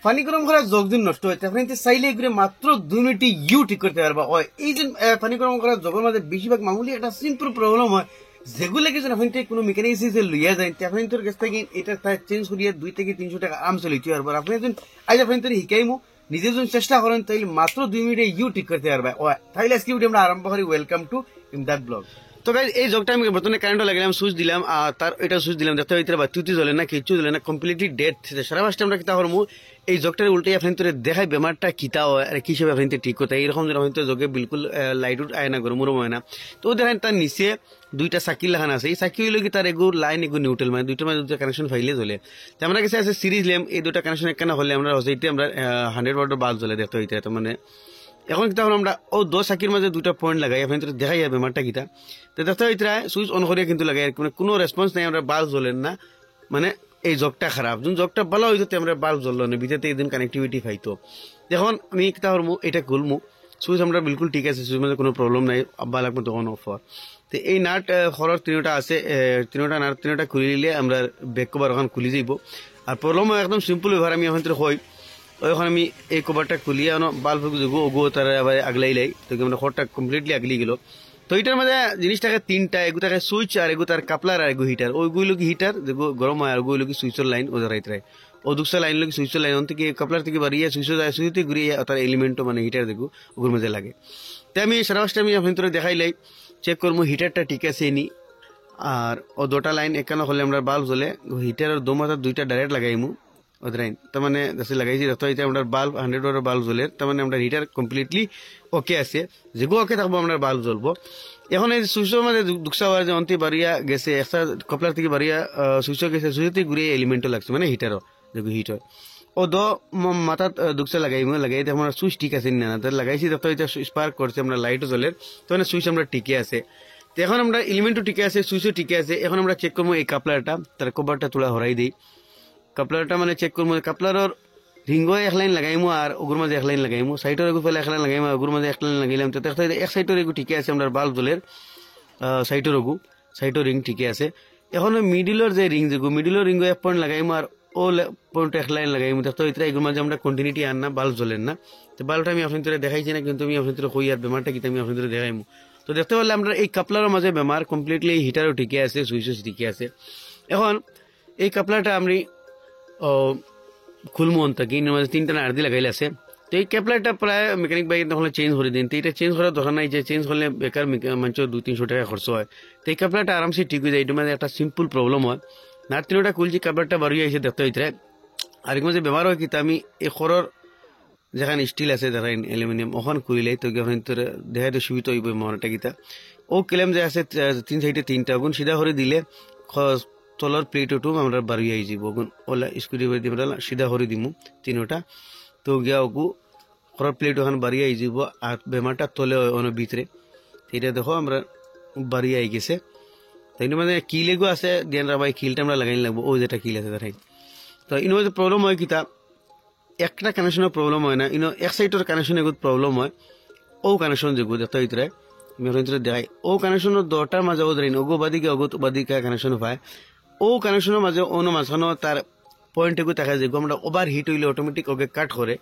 পানি গরম করার জগ দিন নষ্ট হয় তখন চাইলে এগুলো মাত্র 2 মিনিটে ইউ ঠিক করতে পারবা। এই যে পানি গরম করার জগের মাঝে বেশিরভাগ মামুলি একটা সিম্পল প্রবলেম হয়, যেগুলো কিছু এখন কোনো মেকানিক লইয়া যায় তখন তোর কাছ থেকে এটা চেঞ্জ করিয়া 2 থেকে 300 টাকা আরামসে লইতে পারবো। আপনি একজন আজ আপনি তোর শিখাইমু, নিজে যখন চেষ্টা করেন তাইলে মাত্র 2 মিনিটে ইউ ঠিক করতে পারবা। তাইলে আজকে ভিডিও আমরা আরম্ভ করি। Welcome to Imdad blog. তো গাইজ এই জগটা আমি বর্তমানে কারেন্ট লাগালাম, সুইচ দিলাম, আর তার এটা সুইচ দিলাম, দেখতে ভিতরে বাতিউতি জ্বলে না, কিছু জ্বলে না, কমপ্লিটলি ডেড। সারা মাসটা আমরা কিতা করবো, এই জগটার উল্টে আপনি তোর দেখাই বেমারটা কিতা হয় আর কি হিসেবে আপনি ঠিক করতে এরকম যেন হয়তো জগে বিলকুল লাইট উঠ আয় না, গরম হয় না। তো দেখেন তার নিচে 2টা সাইকেল লাগানো আছে, এই সাইকেল হইলে কি তার এগু লাইন এগু নিউট্রাল, মানে 2টার মাঝে 2টা কানেকশন ফাইলে জ্বলে। তো আমরা কাছে আছে সিরিজ ল্যাম্প, এই 2টা কানেকশন একখানা হলে আমরা হইতে আমরা 100 ওয়াটের বাল্ব জ্বলে দেখতে হইতে। তো মানে এখন কিতা আমরা 2 সাইকেল মাঝে 2টা পয়েন্ট লাগাই আপনি তোর দেখাই যাবে বেমারটা কিতা। তো দেখতে হইতে সুইচ অন করিয়া কিন্তু লাগাই, মানে কোনো রেসপন্স নাই, আমরা বাল্ব জ্বলেন না, মানে এই জগটা খারাপ। যখন জগটা ভালো হইতো আমরা বাল্ব জ্বললো না, ভিতরে একদিন কানেক্টিভিটি পাইতো। এখন আমি কিতা করবো, এটা খুলবো, সুইচ আমরা বিলকুল ঠিক আছে, সুইচ মাঝে কোনো প্রবলেম নাই, আব্বা লাগবে তখন অফ হওয়ার। তো এই নাট খরচ 3টা আছে, 3টা নাট 3টা খুলে নিলে আমরা ব্যাক কভার ওখানে খুলে যাইব। আর প্রবলেম একদম সিম্পল ব্যবহার, আমি এখন হই ওইখন আমি এই কভারটা খুলিয়ে বাল্ব ওগো তারা আবার আগলাই লাই, তো আমরা খড়টা কমপ্লিটলি আগলি গেল। তো এটার মধ্যে জিনিসটাকে 3টা, এগু থাকে সুইচ, আর এগু তার কাপলার, আর এগু হিটার। ওইগুলো কি হিটার যেগু গরম হয়, আর ওইগুলো কি সুইচের লাইন ও রাইতে রায়। ও 2টা লাইন লোক সুইচের লাইন থেকে কাপলার থেকে বাড়িয়ে সুইচ যায়, সুইচতে ঘুরিয়ে তার এলিমেন্টও মানে হিটার দেখু ওগুলোর মধ্যে লাগে। তাই আমি সারা মাসটা আমি আপনার দেখাই লাই, চেক করবো হিটারটা ঠিক আছে নি। আর ও 2টা লাইন এখানে হলে আমরা বাল্ব জ্বলে, হিটারের 2 মাথা 2টা ডাইরেক্ট লাগাইমু ওদের। তার মানে লাগাইছি দেখতে আমরা বাল্ব 100 ওয়াটের বাল্ব জ্বলে, তার মানে আমরা হিটার কমপ্লিটলি ওকে আছে, যেগুলো ওকে থাকবো আমরা বাল্ব জ্বলবো। এখন এই সুইচের মধ্যে দুঃখা হওয়ার যে অন্তি বাড়িয়া গেছে, একটা কপলার থেকে বাড়িয়া সুইচও গেছে, সুইচতে ঘুরিয়ে এলিমেন্টও লাগছে, মানে হিটারও যেগুলো হিট হয়। ও মাথাত দুঃখা লাগাই আমার সুইচ ঠিক আছে না, তার লাগাইছি দেখতে স্পার্ক করছে, আমরা লাইটও জ্বলের, তো মানে সুইচ আমরা টিকে আছে। তো এখন আমরা এলিমেন্টও টিকে আছে, সুইচও টিকে আছে। এখন আমরা চেক করবো এই কাপলারটা, তার কভারটা তোলা হরাই দিই, কাপলারটা মানে চেক করবো, কাপলারের রিঙ্গো 1 লাইন লাগাইমু, আর ওগুর মাঝে 1 লাইন লাগাইমু, সাইডের এগু ফেলে 1 লাইন লাগাইমু, ওগুর মাঝে 1 লাইন লাগাইলাম। তো দেখতে এক সাইডের এগু ঠিকই আছে, আমরা বাল্ব জ্বলের সাইডের ওগু সাইডের রিং ঠিকই আছে। এখন মিডিলের যে রিং যেগু, মিডিলের রিঙ্গো 1 পয়েন্ট লাগাইমু, আর ও পয়েন্ট 1 লাইন লাগাইমু। দেখতে এগুর মাঝে আমরা কন্টিনিউটি আন না, বাল্ব জ্বলেন না। তো বাল্বটা আমি আপনাদের দেখাইছি না, কিন্তু আমি আপনাদের কই আর বেমারটা কিন্তু আমি আপনাদের দেখাইমু। তো দেখতে পারলে আমরা এই কাপলারের মাঝে বেমার কমপ্লিটলি, হিটারও ঠিকই আছে, সুইচও ঠিকই আছে। এখন এই কাপলারটা আমি খুলমু অন্তকি 3টা নাট দিয়ে লাগাইলে আছে। তো এই ক্যাপলারটা প্রায় মেকানিক ভাই তখন চেঞ্জ করে দিন, তো এটা চেঞ্জ করার দরকার নাই, যে চেঞ্জ করলে বেকার মানুষ 200-300 টাকা খরচ হয়। তো এই ক্যাপলারটা আরামসে ঠিক হয়ে যায়, এটা মানে একটা সিম্পল প্রবলেম হয়। নাট 3টা খুলছি, ক্যাপলারটা বাড়িয়ে আইসে দেখতে হইতে। আর এর মধ্যে ব্যবহার হয় কি, আমি এই খরর যেখানে স্টিল আছে ধরেন অ্যালুমিনিয়াম, ওখানে খুলিলে তো দেখা তো সুবিধা হইব মনটা গীতা। ও ক্লেম যে আছে 3 সাইডে 3টা গুণ সিধা করে দিলে তলর প্লেটও আমরা বাড়িয়ে আই যাব, গুণ ওলা স্ক্রুড্রাইভার দিয়ে আমরা সিধা করে দিমু 3টা। তো গিয়া ওগু খরর প্লেট ওখানে বাড়িয়ে আই যাব, আর বেমারটা তলে অনেক ভিতরে। এটা দেখো আমরা বাড়িয়ে আই গেছে। তাই মানে কিল এগু আছে দিয়ে ভাই, কিলটা আমরা লাগাই লাগবো, ও যেটা কিল আছে ধরেন। তো ইনো প্রবলেম হয় কিতা, একটা কানেকশনের প্রবলেম হয় না, ইনো এক সাইডের কানেকশন এগুলো প্রবলেম হয়। ও কানেকশন যেগুলো দেখতে ভিতরে দেখাই, ও কানেকশনের 2টার মাঝে ও ধরেন ওগো বাদিকে ওগো বাদিকে কানেকশন পায়। ও কানেকশনের মাঝে অন্য মাঝখানে তার পয়েন্ট এগুলো দেখা যায়, আমরা ওভার হিট হইলে অটোমেটিক ওকে কাট করে।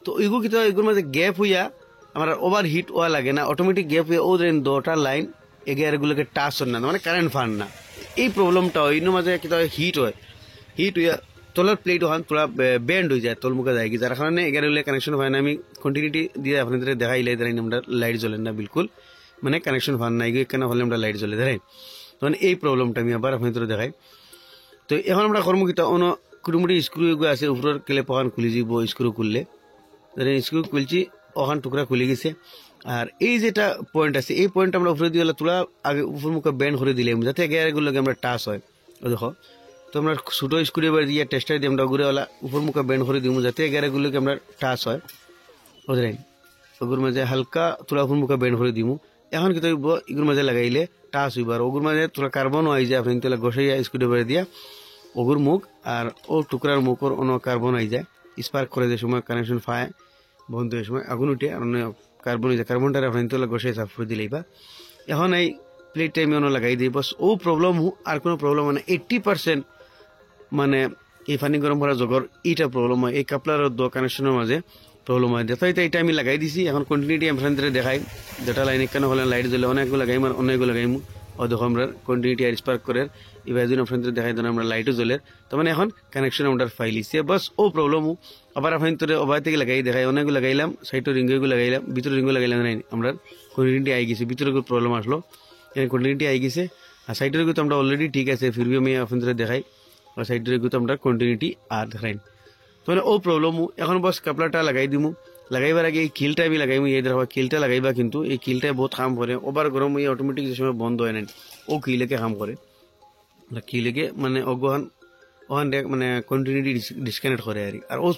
তো এগুলো কিন্তু এগুলোর মাঝে গ্যাপ হইয়া আমার ওভার হিট হওয়া লাগে না, অটোমেটিক গ্যাপ হইয়া ও ধরেন 2টা লাইন এগুলোকে টাচ হয় না, মানে কারেন্ট ফান না। এই প্রবলেমটা হয়, এর মাঝে কিন্তু হিট হয়, হিট হইয়া তলার প্লেট ওখান তোলা ব্যান্ড হয়ে যায়, তলমুখে যায় কি, যার কারণে এগুলো কানেকশন হয় না। আমি কন্টিনিউটি দিয়ে আপনাদের দেখাইলে ধরেন আমরা লাইট জ্বলেন না বিলকুল, মানে কানেকশন ফান না, এগুলো কেন হলে আমরা লাইট জ্বলে ধরেন। তখন এই প্রবলেমটা আমি আবার আপনাদের দেখাই। তো এখন আমরা কর্মকিতা অন্য কুটুমুটি স্ক্রু এগুলো আছে, উপরের ক্লেপ ওখান খুলে যাব, স্ক্রু খুললে ধরেন স্ক্রু খুলছি, ওখান টুকরা খুলে গেছে। আর এই যেটা পয়েন্ট আছে, এই পয়েন্ট আমরা উপরে দিয়ে তোলা আগে উপর মুখে ব্যান্ড করে দিলে যাতে এগুলোকে আমরা টাচ হয়। দেখো তো আমরা ছোটো স্ক্রুড্রাইভার দিয়ে টেস্টার দিয়ে আমরা ঘুরেওয়ালা উপর মুখে ব্যান্ড করে দিব, যাতে এগুলোকে আমরা টাচ হয় ওদের। ওগুর মাঝে হালকা তোলা উপর মুখে ব্যান্ড করে দিব। এখন কিন্তু এগুর মাঝে লাগাইলে টাচ হইব, আর ওগুর মাঝে তোলা কার্বনও আই যায়, আপনি তোলা ঘষাইয়া স্ক্রুড্রাইভার দিয়া ওগুর মুখ আর ও টুকরার মুখর অন্য কার্বন আই যায়, স্পার্ক করে যে সময় কানেকশন পায় বন্ধ হয়ে সময় আগুন উঠে, আর অন্য কার্বন হয়ে যায়, কার্বনটা আপনি তোলা ঘষাই সাফ করে দিলেই বা। এখন এই প্লেটটা আমি অন্য লাগাই দিই, বস ও প্রবলেম আর কোনো প্রবলেম হয় না। 80% মানে এই পানি গরম করা জগর এইটা প্রবলেম হয় এই কাপলার দো কানেকশনের মাঝে প্রবলেম হয় দেখো এটা আমি লাগাই দিছি এখন কন্টিনিউটি আপনাদের দেখাই যেটা লাইন কেন হলে লাইট জ্বলে অনেকগুলো লাগাইম আর অনেকগুলো লাগাইমু ও দেখো আমরা কন্টিনিউটি আর স্পার্ক করে এবার যদি আপনাদের দেখাই দেন আমরা লাইটও জ্বলে তার মানে এখন কানেকশন আমরা ফাইলিছে বাস ও প্রবলেম আবার আপনাদের ওভার থেকে লাগাই দেখাই অনেকগুলো লাগাইলাম সাইডের রিঙ্গগুলো লাগাইলাম ভিতরে রিঙ্গ লাগাইলাম নাই আমরা কন্টিনিউটি আই গেছে ভিতরে প্রবলেম আসলো কন্টিনিউটি আই গেছে আর সাইডের তো আমরা অলরেডি ঠিক আছে ফিরবি আমি আপনাদের দেখাই আর সাইডের তো আমরা কন্টিনিউটি আর দেখাই তো মানে ও প্রবলেম এখন বস কাপড়টা লাগাই দিমু লাগাইবার আগে এই কিলটা আমি লাগাইমু এই দেখো কিলটা লাগাইবা কিন্তু এই কিলটা বহুত কাম করে ওভার গরম হয়ে অটোমেটিক যে সময় বন্ধ হয় না ও কিলেকে কাম করে কিলেকে মানে অগহান ওখান মানে কন্টিনিউটি ডিসকানেক্ট করে আর ও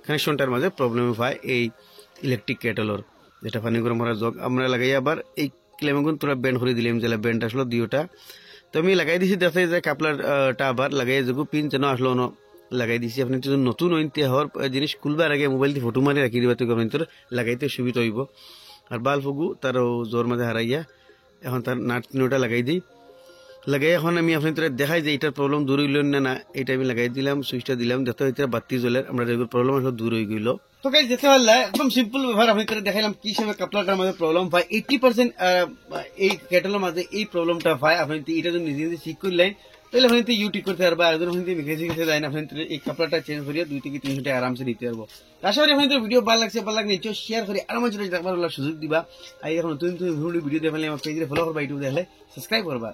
কানেকশনটার মাঝে প্রবলেম হয় এই ইলেকট্রিক কেটলর যেটা পানি গরম করার জগ আমরা লাগাই আবার এই ক্লেমগুন তোরা ব্যান্ড করে দিলাম যেটা ব্যান্ড আসলো দুইটা তো আমি লাগাই দিছি দেখে যে কাপলারটা আবার লাগাই যেগু পিন যেন আসলো ন লাগাই দিছি আপনি যদি নতুন অন্তে হওয়ার জিনিস খুলবার আগে মোবাইল দিয়ে ফটো মারি রাখি দিবা তো তোর লাগাইতে সুবিধা হইব আর বাল ফগু তার জোর মাঝে হারাইয়া এখন তার নাট তিনোটা লাগাই দিই লাগাই এখন আমি আপনাদের দেখাই যে এটার প্রবলেম দূর হইল না এটা আমি লাগাই দিলাম সুইচটা দিলাম দেখো এটা বাতি জ্বলে আমরা যেগুলো প্রবলেম আসলে দূর হয়ে গেল তো গাইস দেখতে পারলে একদম সিম্পল ব্যবহার আপনাদের দেখাইলাম কি হিসেবে কাপলাটার মধ্যে প্রবলেম হয় 80% এই কেটলের মাঝে এই প্রবলেমটা হয় আপনি এটা যদি নিজে নিজে ঠিক করলেন তাহলে আপনি ইউটিউব করতে পারবা আর যদি আপনি মেকানিক শিখতে যান আপনি এই কাপলাটা চেঞ্জ করিয়ে 2 থেকে 3 ঘন্টা আরামসে নিতে পারবো আশা করি আপনাদের ভিডিও ভালো লাগছে নিশ্চয় শেয়ার করে আর আমার জন্য দেখবার সুযোগ দিবা আর এখন নতুন নতুন ভিডিও দেখলে আমার পেজে ফলো করবা ইউটিউব দেখলে সাবস্ক্রাইব করবা